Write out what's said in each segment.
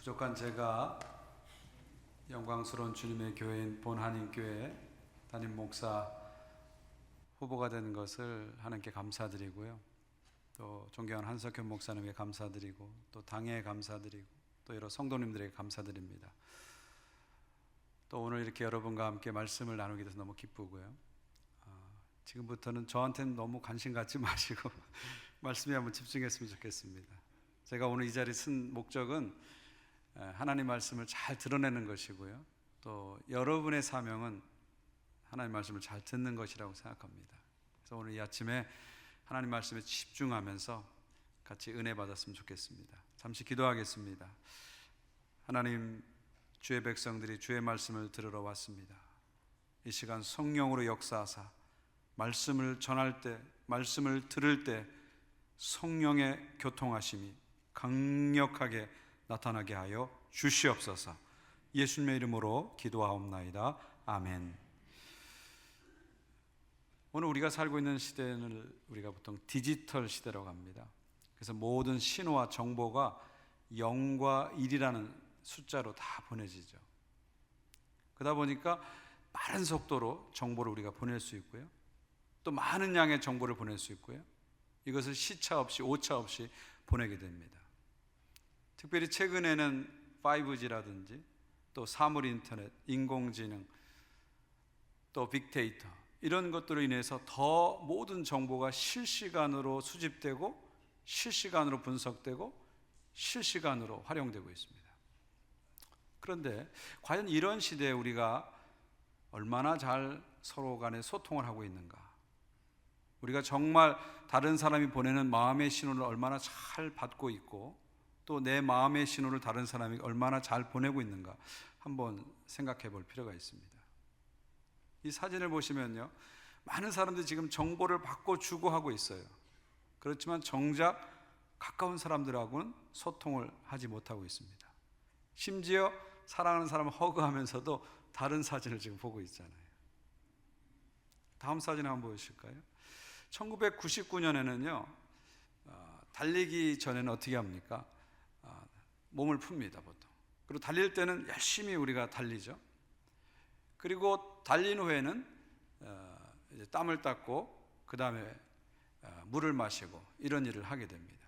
부족한 제가 영광스러운 주님의 교회인 본한인교회 담임 목사 후보가 된 것을 하나님께 감사드리고요. 또 존경하는 한석현 목사님에게 감사드리고 또 당회에 감사드리고 또 여러 성도님들에게 감사드립니다. 또 오늘 이렇게 여러분과 함께 말씀을 나누게 돼서 너무 기쁘고요. 지금부터는 저한테는 너무 관심 갖지 마시고 말씀에 한번 집중했으면 좋겠습니다. 제가 오늘 이 자리에 쓴 목적은 하나님 말씀을 잘 드러내는 것이고요. 또 여러분의 사명은 하나님 말씀을 잘 듣는 것이라고 생각합니다. 그래서 오늘 이 아침에 하나님 말씀에 집중하면서 같이 은혜 받았으면 좋겠습니다. 잠시 기도하겠습니다. 하나님, 주의 백성들이 주의 말씀을 들으러 왔습니다. 이 시간 성령으로 역사하사 말씀을 전할 때, 말씀을 들을 때 성령의 교통하심이 강력하게 나타나게 하여 주시옵소서. 예수님의 이름으로 기도하옵나이다. 아멘. 오늘 우리가 살고 있는 시대는 우리가 보통 디지털 시대라고 합니다. 그래서 모든 신호와 정보가 0과 1이라는 숫자로 다 보내지죠. 그러다 보니까 빠른 속도로 정보를 우리가 보낼 수 있고요. 또 많은 양의 정보를 보낼 수 있고요. 이것을 시차 없이 오차 없이 보내게 됩니다. 특별히 최근에는 5G라든지 또 사물 인터넷, 인공지능, 또 빅데이터 이런 것들로 인해서 더 모든 정보가 실시간으로 수집되고 실시간으로 분석되고 실시간으로 활용되고 있습니다. 그런데 과연 이런 시대에 우리가 얼마나 잘 서로 간에 소통을 하고 있는가? 우리가 정말 다른 사람이 보내는 마음의 신호를 얼마나 잘 받고 있고 또 내 마음의 신호를 다른 사람이 얼마나 잘 보내고 있는가 한번 생각해 볼 필요가 있습니다. 이 사진을 보시면요, 많은 사람들이 지금 정보를 받고 주고 하고 있어요. 그렇지만 정작 가까운 사람들하고는 소통을 하지 못하고 있습니다. 심지어 사랑하는 사람을 허그하면서도 다른 사진을 지금 보고 있잖아요. 다음 사진 한번 보실까요? 1999년에는요 달리기 전에는 어떻게 합니까? 몸을 풉니다 보통. 그리고 달릴 때는 열심히 우리가 달리죠. 그리고 달린 후에는 이제 땀을 닦고 그 다음에 물을 마시고 이런 일을 하게 됩니다.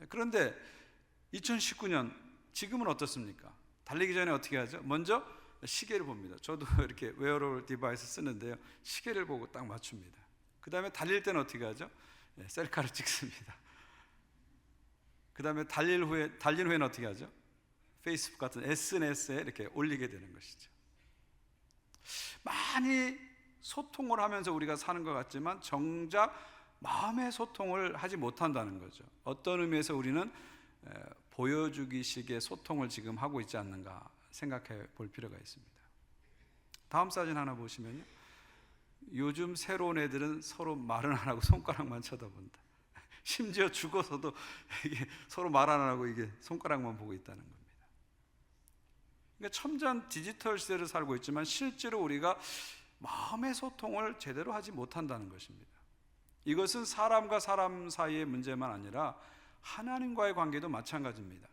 그런데 2019년 지금은 어떻습니까? 달리기 전에 어떻게 하죠? 먼저 시계를 봅니다. 저도 이렇게 웨어러블 디바이스 쓰는데요, 시계를 보고 딱 맞춥니다. 그 다음에 달릴 때는 어떻게 하죠? 셀카를 찍습니다. 그 다음에 달린 후에는 어떻게 하죠? 페이스북 같은 SNS에 이렇게 올리게 되는 것이죠. 많이 소통을 하면서 우리가 사는 것 같지만 정작 마음의 소통을 하지 못한다는 거죠. 어떤 의미에서 우리는 보여주기식의 소통을 지금 하고 있지 않는가 생각해 볼 필요가 있습니다. 다음 사진 하나 보시면요, 요즘 새로운 애들은 서로 말은 안 하고 손가락만 쳐다본다. 심지어 죽어서도 이게 서로 말 안 하고 이게 손가락만 보고 있다는 겁니다. 그러니까 첨단 디지털 시대를 살고 있지만 실제로 우리가 마음의 소통을 제대로 하지 못한다는 것입니다. 이것은 사람과 사람 사이의 문제만 아니라 하나님과의 관계도 마찬가지입니다.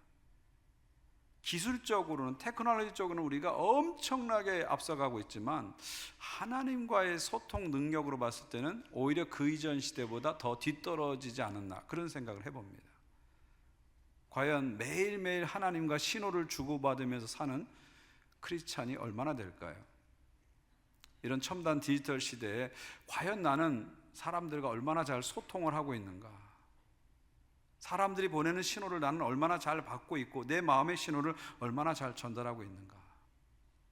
기술적으로는, 테크놀로지적으로는 우리가 엄청나게 앞서가고 있지만 하나님과의 소통 능력으로 봤을 때는 오히려 그 이전 시대보다 더 뒤떨어지지 않았나 그런 생각을 해봅니다. 과연 매일매일 하나님과 신호를 주고받으면서 사는 크리스찬이 얼마나 될까요? 이런 첨단 디지털 시대에 과연 나는 사람들과 얼마나 잘 소통을 하고 있는가? 사람들이 보내는 신호를 나는 얼마나 잘 받고 있고 내 마음의 신호를 얼마나 잘 전달하고 있는가?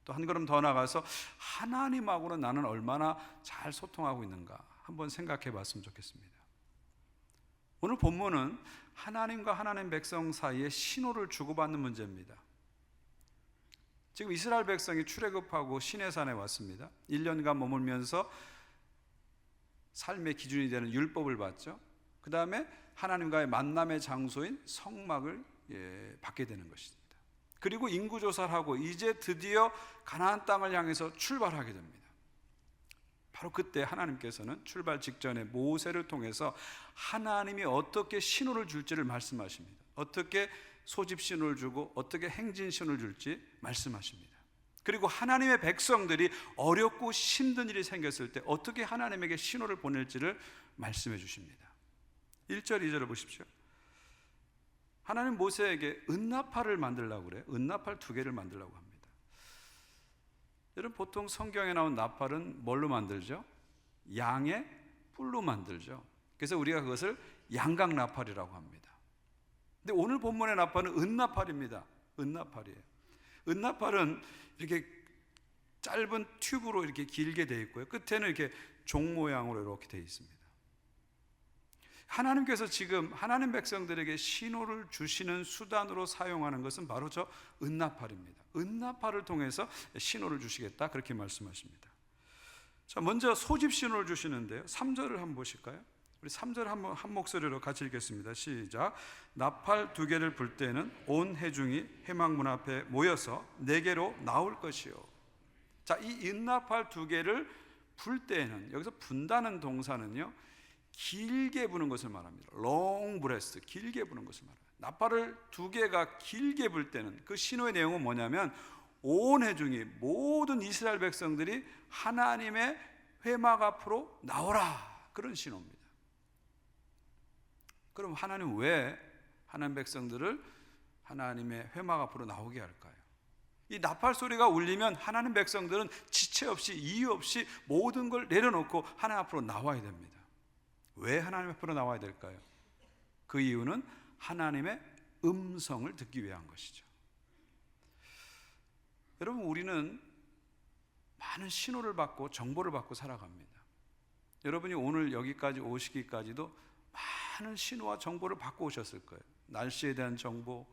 또 한 걸음 더 나가서 하나님하고는 나는 얼마나 잘 소통하고 있는가 한번 생각해 봤으면 좋겠습니다. 오늘 본문은 하나님과 하나님 백성 사이에 신호를 주고받는 문제입니다. 지금 이스라엘 백성이 출애굽하고 시내산에 왔습니다. 1년간 머물면서 삶의 기준이 되는 율법을 받죠. 그 다음에 하나님과의 만남의 장소인 성막을 받게 되는 것입니다. 그리고 인구조사를 하고 이제 드디어 가나안 땅을 향해서 출발하게 됩니다. 바로 그때 하나님께서는 출발 직전에 모세를 통해서 하나님이 어떻게 신호를 줄지를 말씀하십니다. 어떻게 소집 신호를 주고 어떻게 행진 신호를 줄지 말씀하십니다. 그리고 하나님의 백성들이 어렵고 힘든 일이 생겼을 때 어떻게 하나님에게 신호를 보낼지를 말씀해 주십니다. 1절 2절을 보십시오. 하나님 모세에게 은나팔을 만들라고 그래요. 은나팔 2개를 만들라고 합니다. 여러분, 보통 성경에 나온 나팔은 뭘로 만들죠? 양의 뿔로 만들죠. 그래서 우리가 그것을 양각나팔이라고 합니다. 근데 오늘 본문의 나팔은 은나팔입니다. 은나팔이에요. 은나팔은 이렇게 짧은 튜브로 이렇게 길게 되어 있고요. 끝에는 이렇게 종 모양으로 이렇게 되어 있습니다. 하나님께서 지금 하나님 백성들에게 신호를 주시는 수단으로 사용하는 것은 바로 저 은나팔입니다. 은나팔을 통해서 신호를 주시겠다, 그렇게 말씀하십니다. 자, 먼저 소집 신호를 주시는데요. 3절을 한번 보실까요? 우리 3절 한 목소리로 같이 읽겠습니다. 시작. 나팔 2개를 불 때는 온 회중이 회막문 앞에 모여서 내게로 나올 것이요. 자, 이 은나팔 2개를 불 때는, 여기서 분다는 동사는요, 길게 부는 것을 말합니다. long breath, 길게 부는 것을 말합니다. 나팔을 2개가 길게 불 때는 그 신호의 내용은 뭐냐면 온 회중이, 모든 이스라엘 백성들이 하나님의 회막 앞으로 나오라, 그런 신호입니다. 그럼 하나님 왜 하나님 백성들을 하나님의 회막 앞으로 나오게 할까요? 이 나팔 소리가 울리면 하나님 백성들은 지체 없이, 이유 없이 모든 걸 내려놓고 하나님 앞으로 나와야 됩니다. 왜 하나님 앞으로 나와야 될까요? 그 이유는 하나님의 음성을 듣기 위한 것이죠. 여러분, 우리는 많은 신호를 받고 정보를 받고 살아갑니다. 여러분이 오늘 여기까지 오시기까지도 많은 신호와 정보를 받고 오셨을 거예요. 날씨에 대한 정보,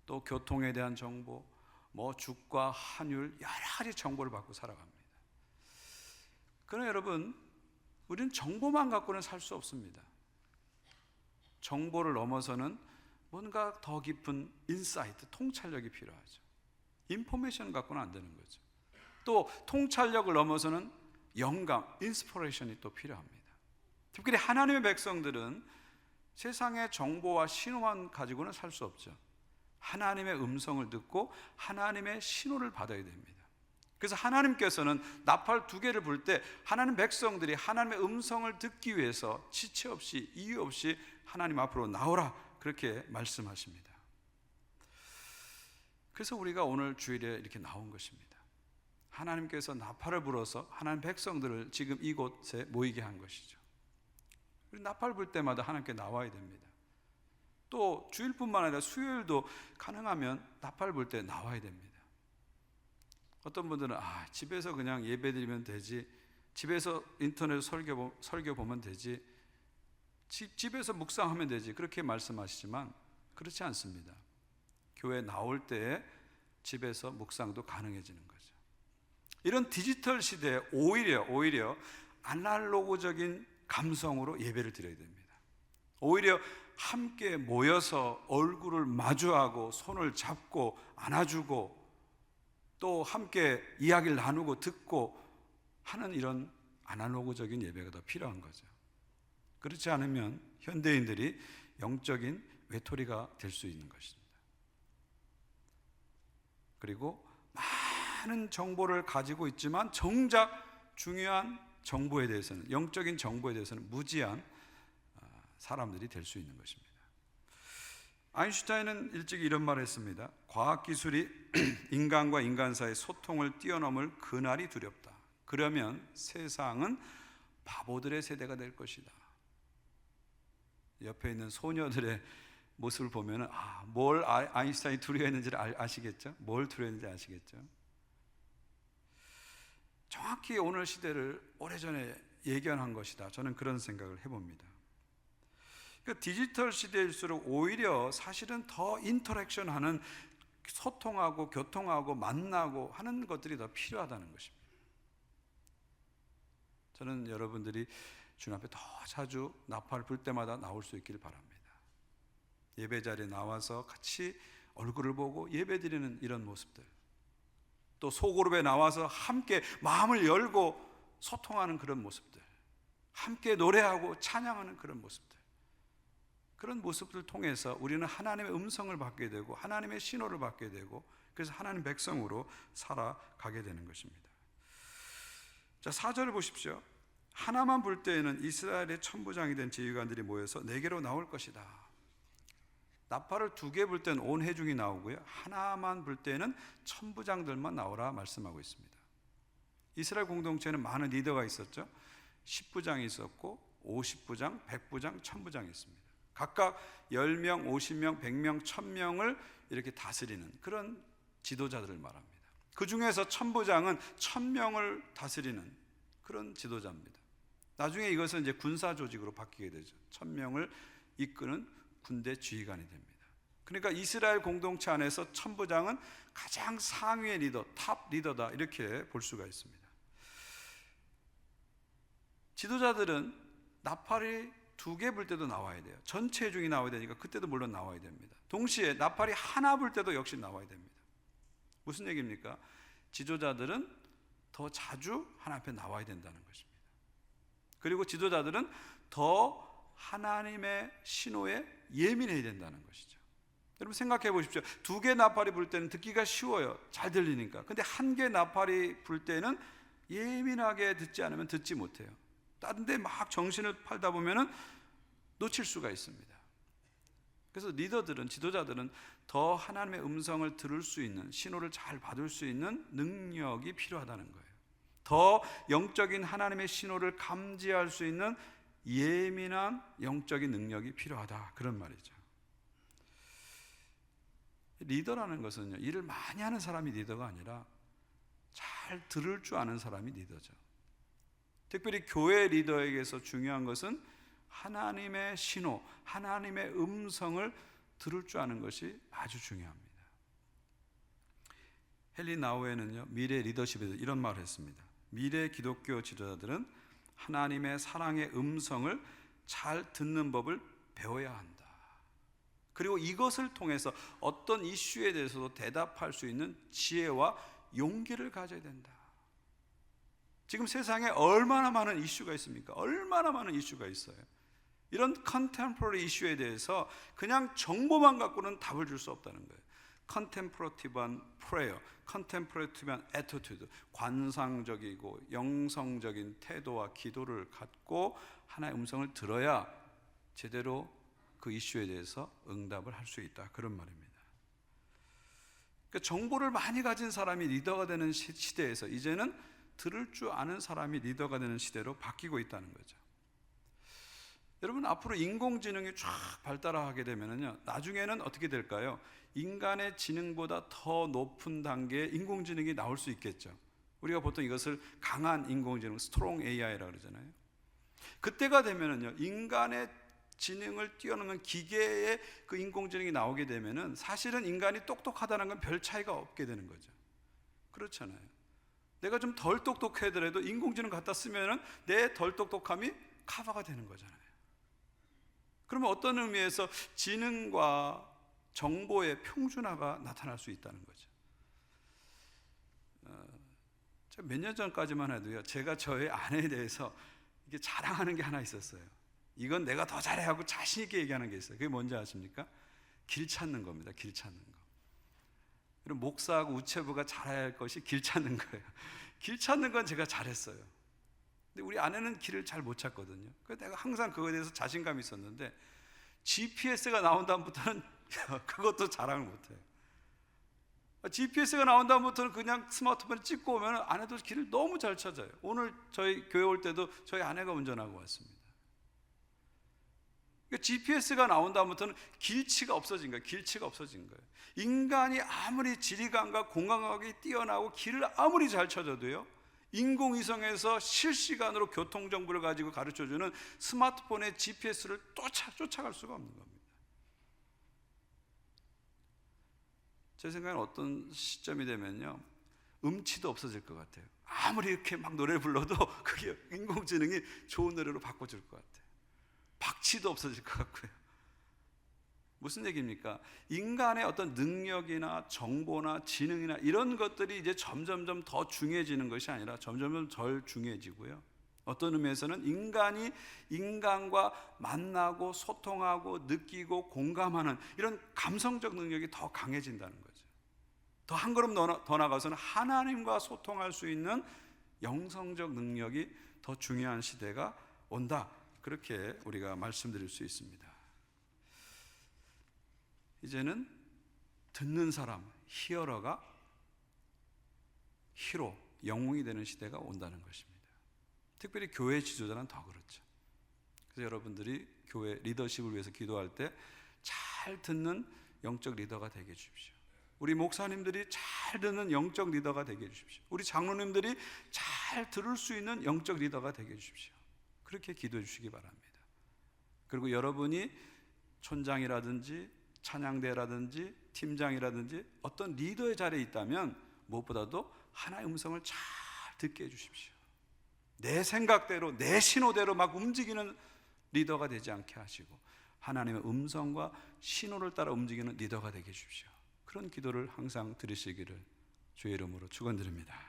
또 교통에 대한 정보, 뭐 주가, 환율, 여러 가지 정보를 받고 살아갑니다. 그러나 여러분, 우리는 정보만 갖고는 살 수 없습니다. 정보를 넘어서는 뭔가 더 깊은 인사이트, 통찰력이 필요하죠. 인포메이션 갖고는 안 되는 거죠. 또 통찰력을 넘어서는 영감, 인스피레이션이 또 필요합니다. 특별히 하나님의 백성들은 세상의 정보와 신호만 가지고는 살 수 없죠. 하나님의 음성을 듣고 하나님의 신호를 받아야 됩니다. 그래서 하나님께서는 나팔 2개를 불 때 하나님 백성들이 하나님의 음성을 듣기 위해서 지체 없이, 이유 없이 하나님 앞으로 나오라, 그렇게 말씀하십니다. 그래서 우리가 오늘 주일에 이렇게 나온 것입니다. 하나님께서 나팔을 불어서 하나님 백성들을 지금 이곳에 모이게 한 것이죠. 우리 나팔 불 때마다 하나님께 나와야 됩니다. 또 주일뿐만 아니라 수요일도 가능하면 나팔 불 때 나와야 됩니다. 어떤 분들은 집에서 그냥 예배드리면 되지, 집에서 인터넷 설교 보면 되지, 집에서 묵상하면 되지, 그렇게 말씀하시지만 그렇지 않습니다. 교회 나올 때에 집에서 묵상도 가능해지는 거죠. 이런 디지털 시대에 오히려 아날로그적인 감성으로 예배를 드려야 됩니다. 오히려 함께 모여서 얼굴을 마주하고 손을 잡고 안아주고 또 함께 이야기를 나누고 듣고 하는 이런 아날로그적인 예배가 더 필요한 거죠. 그렇지 않으면 현대인들이 영적인 외톨이가 될 수 있는 것입니다. 그리고 많은 정보를 가지고 있지만 정작 중요한 정보에 대해서는, 영적인 정보에 대해서는 무지한 사람들이 될 수 있는 것입니다. 아인슈타인은 일찍이 이런 말을 했습니다. 과학기술이 인간과 인간 사이의 소통을 뛰어넘을 그날이 두렵다. 그러면 세상은 바보들의 세대가 될 것이다. 옆에 있는 소녀들의 모습을 보면 뭘 아인슈타인이 두려워했는지를 아시겠죠? 뭘 두려워했는지 아시겠죠? 정확히 오늘 시대를 오래전에 예견한 것이다. 저는 그런 생각을 해봅니다. 그 디지털 시대일수록 오히려 사실은 더 인터랙션하는, 소통하고 교통하고 만나고 하는 것들이 더 필요하다는 것입니다. 저는 여러분들이 주님 앞에 더 자주 나팔 불 때마다 나올 수 있기를 바랍니다. 예배 자리에 나와서 같이 얼굴을 보고 예배드리는 이런 모습들, 또 소그룹에 나와서 함께 마음을 열고 소통하는 그런 모습들, 함께 노래하고 찬양하는 그런 모습들, 그런 모습들을 통해서 우리는 하나님의 음성을 받게 되고 하나님의 신호를 받게 되고 그래서 하나님 백성으로 살아가게 되는 것입니다. 자, 4절을 보십시오. 하나만 불 때에는 이스라엘의 천부장이 된 지휘관들이 모여서 내게로 나올 것이다. 나팔을 2개 불 때는 온 회중이 나오고요, 하나만 불 때는 천부장들만 나오라 말씀하고 있습니다. 이스라엘 공동체는 많은 리더가 있었죠. 10부장이 있었고 50부장, 100부장, 1000부장이 있습니다. 각각 10명, 50명, 100명, 1000명을 이렇게 다스리는 그런 지도자들을 말합니다. 그 중에서 1000부장은 1000명을 다스리는 그런 지도자입니다. 나중에 이것은 이제 군사 조직으로 바뀌게 되죠. 1000명을 이끄는 군대 지휘관이 됩니다. 그러니까 이스라엘 공동체 안에서 1000부장은 가장 상위의 리더, 탑 리더다 이렇게 볼 수가 있습니다. 지도자들은 나팔이 2개 불 때도 나와야 돼요. 전체 회중이 나와야 되니까 그때도 물론 나와야 됩니다. 동시에 나팔이 하나 불 때도 역시 나와야 됩니다. 무슨 얘기입니까? 지도자들은 더 자주 하나님 앞에 나와야 된다는 것입니다. 그리고 지도자들은 더 하나님의 신호에 예민해야 된다는 것이죠. 여러분 생각해 보십시오. 2개 나팔이 불 때는 듣기가 쉬워요. 잘 들리니까. 근데 1개 나팔이 불 때는 예민하게 듣지 않으면 듣지 못해요. 다른 데 막 정신을 팔다 보면은 놓칠 수가 있습니다. 그래서 리더들은, 지도자들은 더 하나님의 음성을 들을 수 있는, 신호를 잘 받을 수 있는 능력이 필요하다는 거예요. 더 영적인 하나님의 신호를 감지할 수 있는 예민한 영적인 능력이 필요하다, 그런 말이죠. 리더라는 것은요, 일을 많이 하는 사람이 리더가 아니라 잘 들을 줄 아는 사람이 리더죠. 특별히 교회 리더에게서 중요한 것은 하나님의 신호, 하나님의 음성을 들을 줄 아는 것이 아주 중요합니다. 헨리 나우에는요, 미래 리더십에서 이런 말을 했습니다. 미래 기독교 지도자들은 하나님의 사랑의 음성을 잘 듣는 법을 배워야 한다. 그리고 이것을 통해서 어떤 이슈에 대해서도 대답할 수 있는 지혜와 용기를 가져야 된다. 지금 세상에 얼마나 많은 이슈가 있습니까? 얼마나 많은 이슈가 있어요. 이런 컨템포러리 이슈에 대해서 그냥 정보만 갖고는 답을 줄 수 없다는 거예요. 컨템포러티브한 프레이어, 컨템포러티브한 애티튜드, 관상적이고 영성적인 태도와 기도를 갖고 하나의 음성을 들어야 제대로 그 이슈에 대해서 응답을 할 수 있다, 그런 말입니다. 그러니까 정보를 많이 가진 사람이 리더가 되는 시대에서 이제는 들을 줄 아는 사람이 리더가 되는 시대로 바뀌고 있다는 거죠. 여러분, 앞으로 인공지능이 쫙 발달하게 되면요, 나중에는 어떻게 될까요? 인간의 지능보다 더 높은 단계의 인공지능이 나올 수 있겠죠. 우리가 보통 이것을 강한 인공지능, 스트롱 AI라고 그러잖아요. 그때가 되면은요, 인간의 지능을 뛰어넘는 기계의 그 인공지능이 나오게 되면은 사실은 인간이 똑똑하다는 건 별 차이가 없게 되는 거죠. 그렇잖아요. 내가 좀 덜 똑똑하더라도 인공지능 갖다 쓰면은 내 덜 똑똑함이 커버가 되는 거잖아요. 그러면 어떤 의미에서 지능과 정보의 평준화가 나타날 수 있다는 거죠. 몇 년 전까지만 해도요, 제가 저의 아내에 대해서 이게 자랑하는 게 하나 있었어요. 이건 내가 더 잘해 하고 자신 있게 얘기하는 게 있어요. 그게 뭔지 아십니까? 길 찾는 겁니다. 길 찾는 거. 그리고 목사하고 우체부가 잘해야 할 것이 길 찾는 거예요. 길 찾는 건 제가 잘했어요. 근데 우리 아내는 길을 잘 못 찾거든요. 그래서 내가 항상 그거에 대해서 자신감이 있었는데 GPS가 나온 다음부터는 그것도 자랑을 못해요. GPS가 나온 다음부터는 그냥 스마트폰을 찍고 오면 아내도 길을 너무 잘 찾아요. 오늘 저희 교회 올 때도 저희 아내가 운전하고 왔습니다. 그러니까 GPS가 나온 다음부터는 길치가 없어진 거예요. 길치가 없어진 거예요. 인간이 아무리 지리감과 공감각이 뛰어나고 길을 아무리 잘 찾아도요, 인공위성에서 실시간으로 교통정보를 가지고 가르쳐주는 스마트폰의 GPS를 쫓아갈 수가 없는 겁니다. 제 생각엔 어떤 시점이 되면요, 음치도 없어질 것 같아요. 아무리 이렇게 막 노래를 불러도 그게 인공지능이 좋은 노래로 바꿔줄 것 같아요. 박치도 없어질 것 같고요. 무슨 얘기입니까? 인간의 어떤 능력이나 정보나 지능이나 이런 것들이 이제 점점점 더 중요해지는 것이 아니라 점점점 덜 중요해지고요, 어떤 의미에서는 인간이 인간과 만나고 소통하고 느끼고 공감하는 이런 감성적 능력이 더 강해진다는 거죠. 더 한 걸음 더 나가서는 하나님과 소통할 수 있는 영성적 능력이 더 중요한 시대가 온다, 그렇게 우리가 말씀드릴 수 있습니다. 이제는 듣는 사람, 히어러가 히로, 영웅이 되는 시대가 온다는 것입니다. 특별히 교회 지도자는 더 그렇죠. 그래서 여러분들이 교회 리더십을 위해서 기도할 때 잘 듣는 영적 리더가 되게 해주십시오. 우리 목사님들이 잘 듣는 영적 리더가 되게 해주십시오. 우리 장로님들이 잘 들을 수 있는 영적 리더가 되게 해주십시오. 그렇게 기도해 주시기 바랍니다. 그리고 여러분이 촌장이라든지 찬양대라든지 팀장이라든지 어떤 리더의 자리에 있다면 무엇보다도 하나의 음성을 잘 듣게 해주십시오. 내 생각대로 내 신호대로 막 움직이는 리더가 되지 않게 하시고 하나님의 음성과 신호를 따라 움직이는 리더가 되게 해주십시오. 그런 기도를 항상 들으시기를 주의 이름으로 축원드립니다.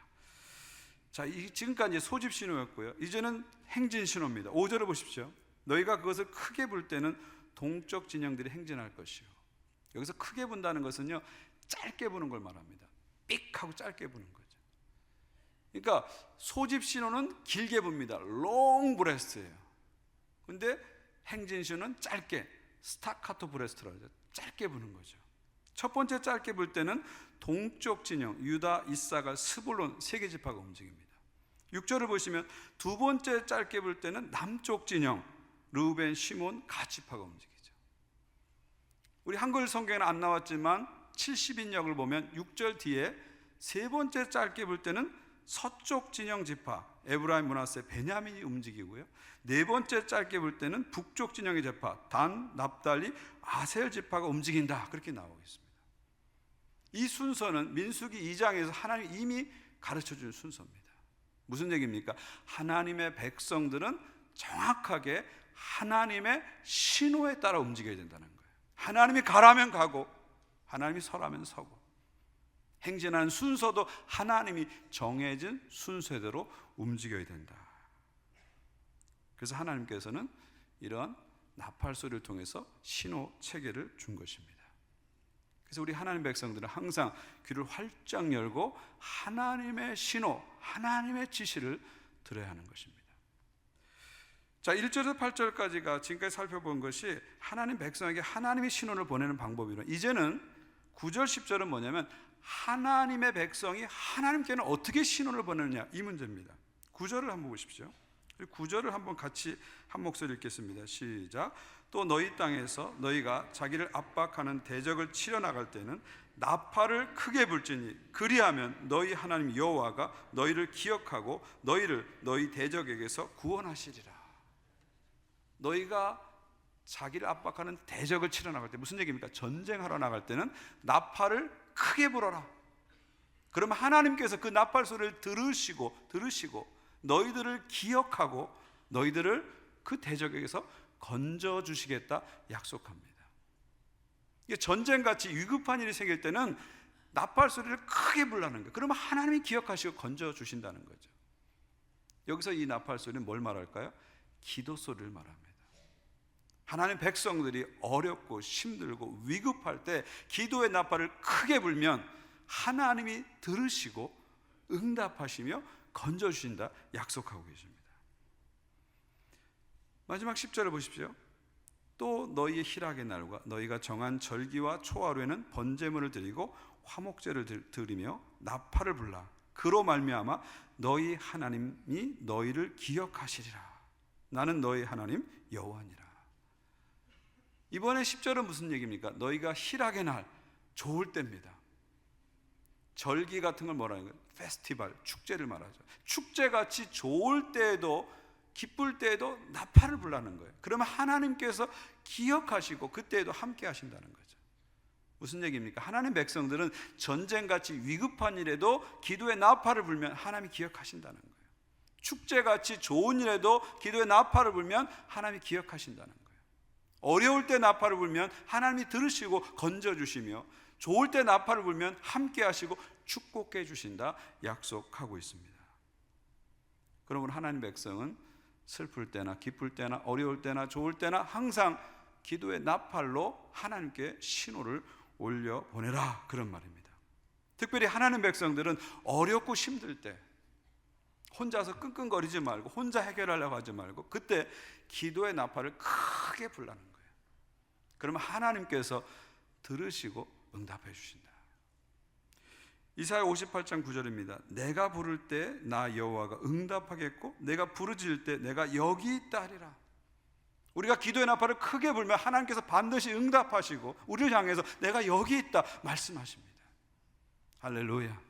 자, 지금까지 소집 신호였고요. 이제는 행진 신호입니다. 5절을 보십시오. 너희가 그것을 크게 불 때는 동쪽 진영들이 행진할 것이요. 여기서 크게 분다는 것은요, 짧게 부는 걸 말합니다. 삑 하고 짧게 부는 거죠. 그러니까 소집 신호는 길게 붑니다. 롱 브레스트예요. 근데 행진 신호는 짧게, 스타카토 브레스트라고 하죠. 짧게 부는 거죠. 첫 번째 짧게 불 때는 동쪽 진영, 유다, 이사갈, 스불론 세 개 지파가 움직입니다. 6절을 보시면 두 번째 짧게 불 때는 남쪽 진영, 르우벤, 시몬, 갓 지파가 움직이죠. 우리 한글 성경에는 안 나왔지만 70인역을 보면 6절 뒤에 세 번째 짧게 불 때는 서쪽 진영 지파, 에브라임, 므낫세, 베냐민이 움직이고요. 네 번째 짧게 볼 때는 북쪽 진영의 지파, 단, 납달리, 아셀 지파가 움직인다, 그렇게 나오고 있습니다. 이 순서는 민수기 2장에서 하나님이 이미 가르쳐준 순서입니다. 무슨 얘기입니까? 하나님의 백성들은 정확하게 하나님의 신호에 따라 움직여야 된다는 거예요. 하나님이 가라면 가고 하나님이 서라면 서고, 행진하는 순서도 하나님이 정해진 순서대로 움직여야 된다. 그래서 하나님께서는 이런 나팔 소리를 통해서 신호 체계를 준 것입니다. 그래서 우리 하나님 백성들은 항상 귀를 활짝 열고 하나님의 신호, 하나님의 지시를 들어야 하는 것입니다. 자, 1절에서 8절까지가 지금까지 살펴본 것이 하나님 백성에게 하나님의 신호를 보내는 방법이로, 이제는 9절, 10절은 뭐냐면 하나님의 백성이 하나님께는 어떻게 신호를 보내느냐, 이 문제입니다. 9절을 한번 보십시오. 9절을 한번 같이 한 목소리 읽겠습니다. 시작. 또 너희 땅에서 너희가 자기를 압박하는 대적을 치러 나갈 때는 나팔을 크게 불지니 그리하면 너희 하나님 여호와가 너희를 기억하고 너희를 너희 대적에게서 구원하시리라. 너희가 자기를 압박하는 대적을 치러 나갈 때, 무슨 얘기입니까? 전쟁하러 나갈 때는 나팔을 크게 불어라. 그러면 하나님께서 그 나팔 소리를 들으시고 너희들을 기억하고 너희들을 그 대적에게서 건져주시겠다 약속합니다. 이게 전쟁같이 위급한 일이 생길 때는 나팔 소리를 크게 불라는 거예요. 그러면 하나님이 기억하시고 건져주신다는 거죠. 여기서 이 나팔 소리는 뭘 말할까요? 기도 소리를 말합니다. 하나님 백성들이 어렵고 힘들고 위급할 때 기도의 나팔을 크게 불면 하나님이 들으시고 응답하시며 건져주신다 약속하고 계십니다. 마지막 10절을 보십시오. 또 너희의 희락의 날과 너희가 정한 절기와 초하루에는 번제물을 드리고 화목제를 드리며 나팔을 불라. 그로 말미암아 너희 하나님이 너희를 기억하시리라. 나는 너희 하나님 여호와니라. 이번에 10절은 무슨 얘기입니까? 너희가 희락의 날, 좋을 때입니다. 절기 같은 걸 뭐라는 거예요? 페스티벌, 축제를 말하죠. 축제같이 좋을 때에도, 기쁠 때에도 나팔을 불라는 거예요. 그러면 하나님께서 기억하시고 그때에도 함께 하신다는 거죠. 무슨 얘기입니까? 하나님 백성들은 전쟁같이 위급한 일에도 기도의 나팔을 불면 하나님이 기억하신다는 거예요. 축제같이 좋은 일에도 기도의 나팔을 불면 하나님이 기억하신다는 거예요. 어려울 때 나팔을 불면 하나님이 들으시고 건져주시며, 좋을 때 나팔을 불면 함께 하시고 축복해 주신다 약속하고 있습니다. 그러므로 하나님 백성은 슬플 때나 기쁠 때나 어려울 때나 좋을 때나 항상 기도의 나팔로 하나님께 신호를 올려 보내라, 그런 말입니다. 특별히 하나님 백성들은 어렵고 힘들 때 혼자서 끙끙거리지 말고, 혼자 해결하려고 하지 말고, 그때 기도의 나팔을 크게 불라는 거예요. 그러면 하나님께서 들으시고 응답해 주신다. 이사야 58장 9절입니다. 내가 부를 때 나 여호와가 응답하겠고 내가 부르짖을 때 내가 여기 있다 하리라. 우리가 기도의 나팔을 크게 불면 하나님께서 반드시 응답하시고 우리를 향해서 내가 여기 있다 말씀하십니다. 할렐루야.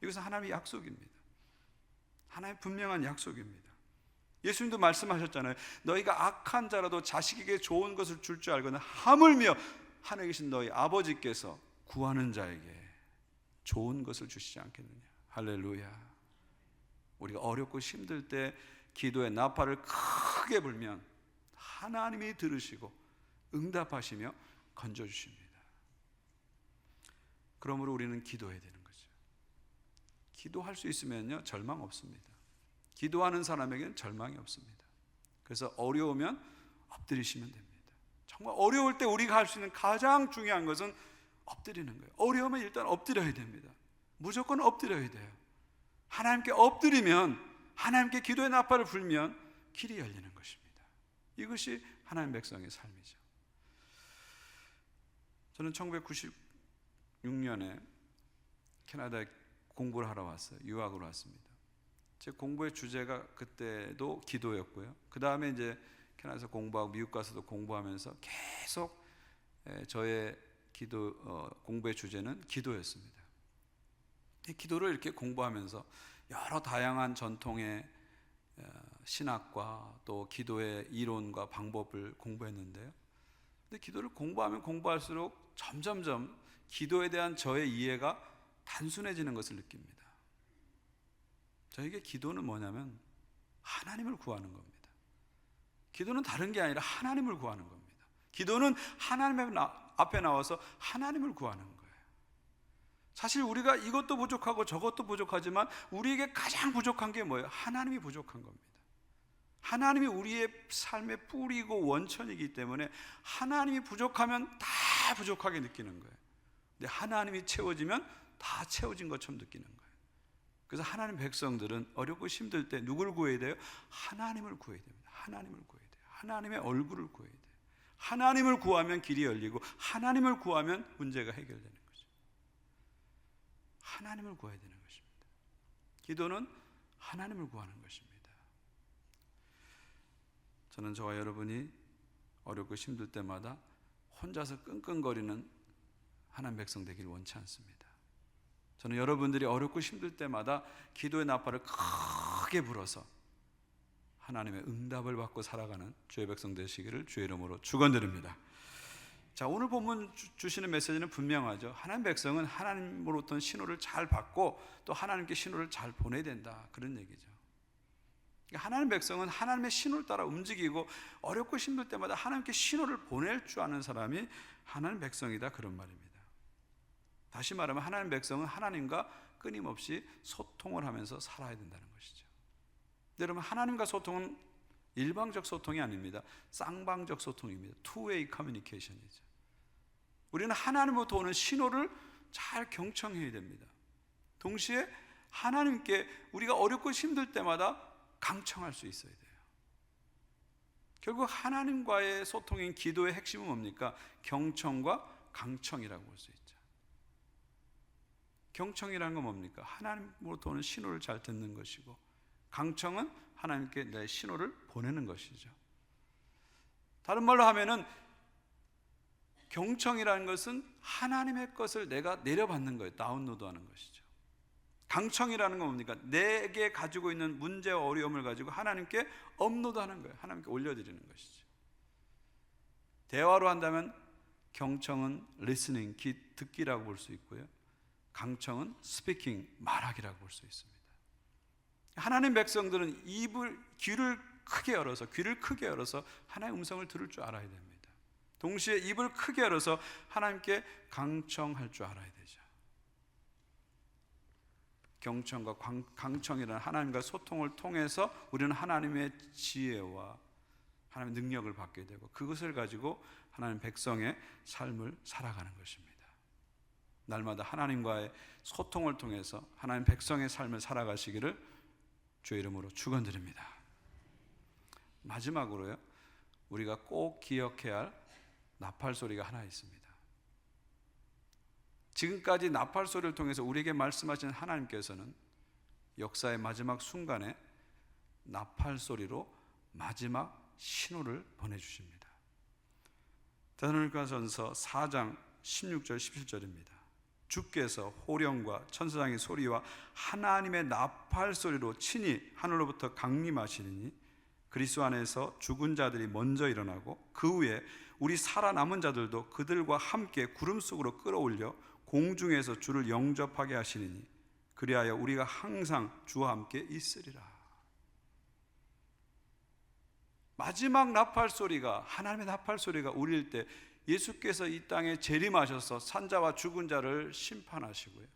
이것은 하나님의 약속입니다. 하나님의 분명한 약속입니다. 예수님도 말씀하셨잖아요. 너희가 악한 자라도 자식에게 좋은 것을 줄 줄 알거든 하물며 하늘에 계신 너희 아버지께서 구하는 자에게 좋은 것을 주시지 않겠느냐. 할렐루야. 우리가 어렵고 힘들 때 기도의 나팔을 크게 불면 하나님이 들으시고 응답하시며 건져주십니다. 그러므로 우리는 기도해야 되는 거죠. 기도할 수 있으면요, 절망 없습니다. 기도하는 사람에게는 절망이 없습니다. 그래서 어려우면 엎드리시면 됩니다. 정말 어려울 때 우리가 할 수 있는 가장 중요한 것은 엎드리는 거예요. 어려우면 일단 엎드려야 됩니다. 무조건 엎드려야 돼요. 하나님께 엎드리면, 하나님께 기도의 나팔을 불면 길이 열리는 것입니다. 이것이 하나님 백성의 삶이죠. 저는 1996년에 캐나다에 공부를 하러 왔어요. 유학으로 왔습니다. 제 공부의 주제가 그때도 기도였고요. 그 다음에 이제 캐나다에서 공부하고 미국 가서도 공부하면서 계속 저의 공부의 주제는 기도였습니다. 이 기도를 이렇게 공부하면서 여러 다양한 전통의 신학과 또 기도의 이론과 방법을 공부했는데요. 근데 기도를 공부하면 공부할수록 점점점 기도에 대한 저의 이해가 단순해지는 것을 느낍니다. 저에게 기도는 뭐냐면 하나님을 구하는 겁니다. 기도는 다른 게 아니라 하나님을 구하는 겁니다. 기도는 하나님 앞에 나와서 하나님을 구하는 거예요. 사실 우리가 이것도 부족하고 저것도 부족하지만 우리에게 가장 부족한 게 뭐예요? 하나님이 부족한 겁니다. 하나님이 우리의 삶의 뿌리고 원천이기 때문에 하나님이 부족하면 다 부족하게 느끼는 거예요. 근데 하나님이 채워지면 다 채워진 것처럼 느끼는 거예요. 그래서 하나님 백성들은 어렵고 힘들 때 누구를 구해야 돼요? 하나님을 구해야 됩니다. 하나님을 구해야 돼요. 하나님의 얼굴을 구해야 돼요. 하나님을 구하면 길이 열리고 하나님을 구하면 문제가 해결되는 거죠. 하나님을 구해야 되는 것입니다. 기도는 하나님을 구하는 것입니다. 저는 저와 여러분이 어렵고 힘들 때마다 혼자서 끙끙거리는 하나님 백성 되길 원치 않습니다. 저는 여러분들이 어렵고 힘들 때마다 기도의 나팔을 크게 불어서 하나님의 응답을 받고 살아가는 주의 백성 되시기를 주의 이름으로 축원드립니다. 자, 오늘 본문 주시는 메시지는 분명하죠. 하나님 백성은 하나님으로부터 신호를 잘 받고 또 하나님께 신호를 잘 보내야 된다, 그런 얘기죠. 하나님 백성은 하나님의 신호를 따라 움직이고 어렵고 힘들 때마다 하나님께 신호를 보낼 줄 아는 사람이 하나님 백성이다, 그런 말입니다. 다시 말하면 하나님 백성은 하나님과 끊임없이 소통을 하면서 살아야 된다는 것이죠. 여러분, 하나님과 소통은 일방적 소통이 아닙니다. 쌍방적 소통입니다. two-way communication이죠. 우리는 하나님으로부터 오는 신호를 잘 경청해야 됩니다. 동시에 하나님께 우리가 어렵고 힘들 때마다 강청할 수 있어야 돼요. 결국 하나님과의 소통인 기도의 핵심은 뭡니까? 경청과 강청이라고 볼 수 있죠. 경청이라는 건 뭡니까? 하나님으로부터 오는 신호를 잘 듣는 것이고, 강청은 하나님께 내 신호를 보내는 것이죠. 다른 말로 하면은 경청이라는 것은 하나님의 것을 내가 내려받는 거예요. 다운로드하는 것이죠. 강청이라는 건 뭡니까? 내게 가지고 있는 문제와 어려움을 가지고 하나님께 업로드하는 거예요. 하나님께 올려드리는 것이죠. 대화로 한다면 경청은 listening, 듣기라고 볼 수 있고요. 강청은 speaking, 말하기라고 볼 수 있습니다. 하나님 백성들은 귀를 크게 열어서 하나님의 음성을 들을 줄 알아야 됩니다. 동시에 입을 크게 열어서 하나님께 강청할 줄 알아야 되죠. 경청과 강청이라는 하나님과 소통을 통해서 우리는 하나님의 지혜와 하나님의 능력을 받게 되고 그것을 가지고 하나님 백성의 삶을 살아가는 것입니다. 날마다 하나님과의 소통을 통해서 하나님 백성의 삶을 살아가시기를 주의 이름으로 축원드립니다. 마지막으로요, 우리가 꼭 기억해야 할 나팔 소리가 하나 있습니다. 지금까지 나팔 소리를 통해서 우리에게 말씀하신 하나님께서는 역사의 마지막 순간에 나팔 소리로 마지막 신호를 보내주십니다. 데살로니가전서 4장 16절 17절입니다. 주께서 호령과 천사장의 소리와 하나님의 나팔 소리로 친히 하늘로부터 강림하시니 그리스도 안에서 죽은 자들이 먼저 일어나고 그 후에 우리 살아남은 자들도 그들과 함께 구름 속으로 끌어올려 공중에서 주를 영접하게 하시니 그리하여 우리가 항상 주와 함께 있으리라. 마지막 나팔 소리가, 하나님의 나팔 소리가 울릴 때 예수께서 이 땅에 재림하셔서 산자와 죽은 자를 심판하시고요,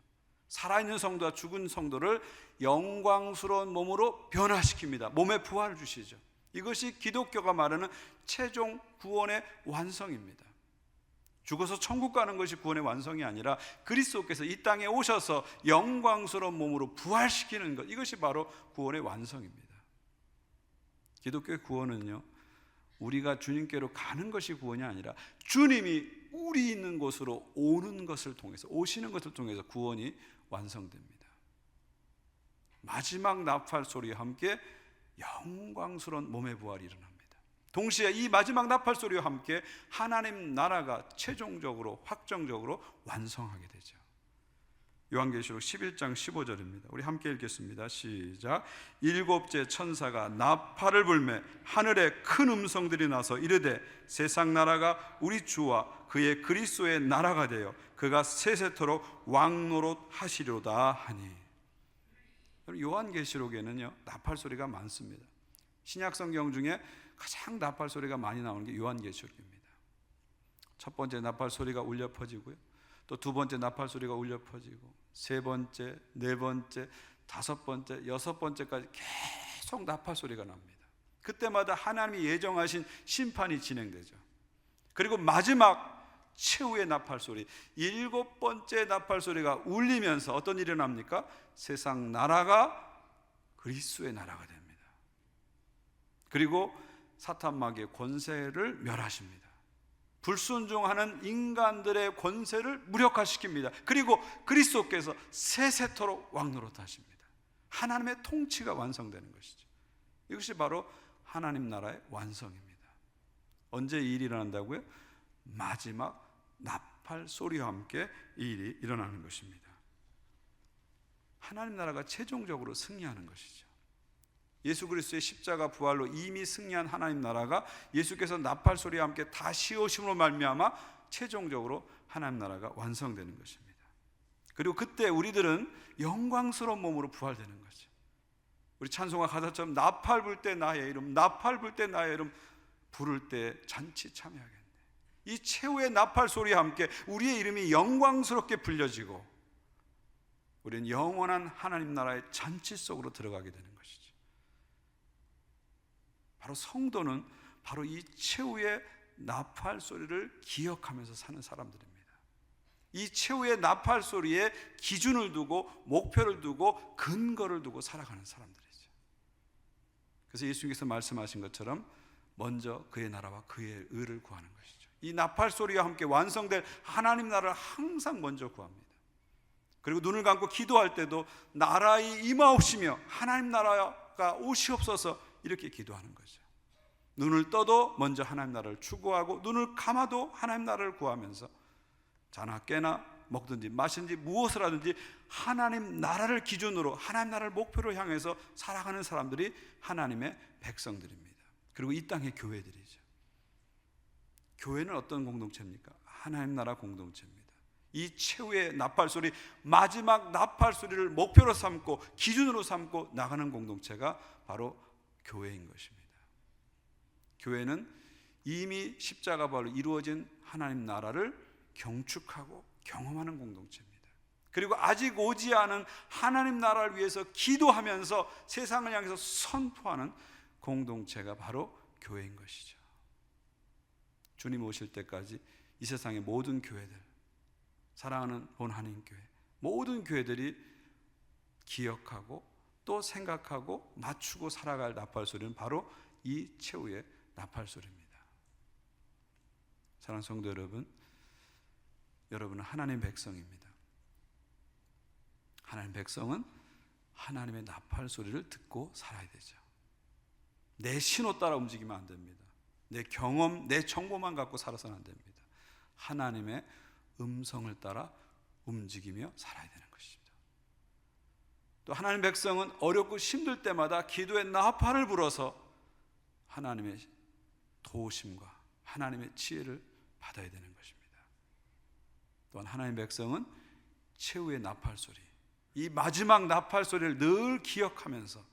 살아있는 성도와 죽은 성도를 영광스러운 몸으로 변화시킵니다. 몸에 부활을 주시죠. 이것이 기독교가 말하는 최종 구원의 완성입니다. 죽어서 천국 가는 것이 구원의 완성이 아니라 그리스도께서 이 땅에 오셔서 영광스러운 몸으로 부활시키는 것, 이것이 바로 구원의 완성입니다. 기독교의 구원은요, 우리가 주님께로 가는 것이 구원이 아니라 주님이 우리 있는 곳으로 오는 것을 통해서, 오시는 것을 통해서 구원이 완성됩니다. 마지막 나팔 소리와 함께 영광스러운 몸의 부활이 일어납니다. 동시에 이 마지막 나팔 소리와 함께 하나님 나라가 최종적으로 확정적으로 완성하게 되죠. 요한계시록 11장 15절입니다. 우리 함께 읽겠습니다. 시작. 일곱째 천사가 나팔을 불매 하늘에 큰 음성들이 나서 이르되 세상 나라가 우리 주와 그의 그리스도의 나라가 되어 그가 세세토록 왕노릇 하시리로다 하니. 요한계시록에는요, 나팔 소리가 많습니다. 신약 성경 중에 가장 나팔 소리가 많이 나오는 게 요한계시록입니다. 첫 번째 나팔 소리가 울려 퍼지고요, 또 두 번째 나팔 소리가 울려 퍼지고, 세 번째, 네 번째, 다섯 번째, 여섯 번째까지 계속 나팔 소리가 납니다. 그때마다 하나님이 예정하신 심판이 진행되죠. 그리고 마지막 최후의 나팔 소리, 일곱 번째 나팔 소리가 울리면서 어떤 일이 납니까? 세상 나라가 그리스도의 나라가 됩니다. 그리고 사탄 마귀의 권세를 멸하십니다. 불순종하는 인간들의 권세를 무력화시킵니다. 그리고 그리스도께서 세세토록 왕노릇 하십니다. 하나님의 통치가 완성되는 것이죠. 이것이 바로 하나님 나라의 완성입니다. 언제 이 일이 일어난다고요? 마지막 나팔 소리와 함께 이 일이 일어나는 것입니다. 하나님 나라가 최종적으로 승리하는 것이죠. 예수 그리스도의 십자가 부활로 이미 승리한 하나님 나라가 예수께서 나팔 소리와 함께 다시 오심으로 말미암아 최종적으로 하나님 나라가 완성되는 것입니다. 그리고 그때 우리들은 영광스러운 몸으로 부활되는 거죠. 우리 찬송가 가사처럼 나팔 불 때 나의 이름, 나팔 불 때 나의 이름 부를 때 잔치 참여하겠네. 이 최후의 나팔 소리와 함께 우리의 이름이 영광스럽게 불려지고 우리는 영원한 하나님 나라의 잔치 속으로 들어가게 되는 것이죠. 바로 성도는 바로 이 최후의 나팔 소리를 기억하면서 사는 사람들입니다. 이 최후의 나팔 소리에 기준을 두고 목표를 두고 근거를 두고 살아가는 사람들이죠. 그래서 예수님께서 말씀하신 것처럼 먼저 그의 나라와 그의 의를 구하는 것이죠. 이 나팔 소리와 함께 완성될 하나님 나라를 항상 먼저 구합니다. 그리고 눈을 감고 기도할 때도 나라의 임하옵시며 하나님 나라가 오시옵소서 이렇게 기도하는 거죠. 눈을 떠도 먼저 하나님 나라를 추구하고 눈을 감아도 하나님 나라를 구하면서 자나 깨나 먹든지 마시든지 무엇을 하든지 하나님 나라를 기준으로 하나님 나라를 목표로 향해서 살아가는 사람들이 하나님의 백성들입니다. 그리고 이 땅의 교회들이죠. 교회는 어떤 공동체입니까? 하나님 나라 공동체입니다. 이 최후의 나팔 소리, 마지막 나팔 소리를 목표로 삼고 기준으로 삼고 나가는 공동체가 바로 교회인 것입니다. 교회는 이미 십자가 부활로 이루어진 하나님 나라를 경축하고 경험하는 공동체입니다. 그리고 아직 오지 않은 하나님 나라를 위해서 기도하면서 세상을 향해서 선포하는 공동체가 바로 교회인 것이죠. 주님 오실 때까지 이 세상의 모든 교회들, 사랑하는 본하나님 교회, 모든 교회들이 기억하고 또 생각하고 맞추고 살아갈 나팔소리는 바로 이 최후의 나팔소리입니다. 사랑하는 성도 여러분, 여러분은 하나님의 백성입니다. 하나님의 백성은 하나님의 나팔소리를 듣고 살아야 되죠. 내 신호 따라 움직이면 안 됩니다. 내 경험, 내 정보만 갖고 살아서는 안 됩니다. 하나님의 음성을 따라 움직이며 살아야 되는 것입니다. 또 하나님의 백성은 어렵고 힘들 때마다 기도의 나팔을 불어서 하나님의 도우심과 하나님의 지혜를 받아야 되는 것입니다. 또한 하나님의 백성은 최후의 나팔소리, 이 마지막 나팔소리를 늘 기억하면서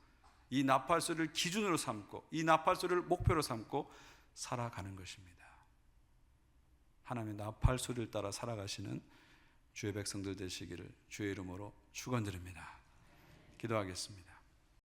이 나팔소리를 기준으로 삼고 이 나팔소리를 목표로 삼고 살아가는 것입니다. 하나님의 나팔소리를 따라 살아가시는 주의 백성들 되시기를 주의 이름으로 축원드립니다. 기도하겠습니다.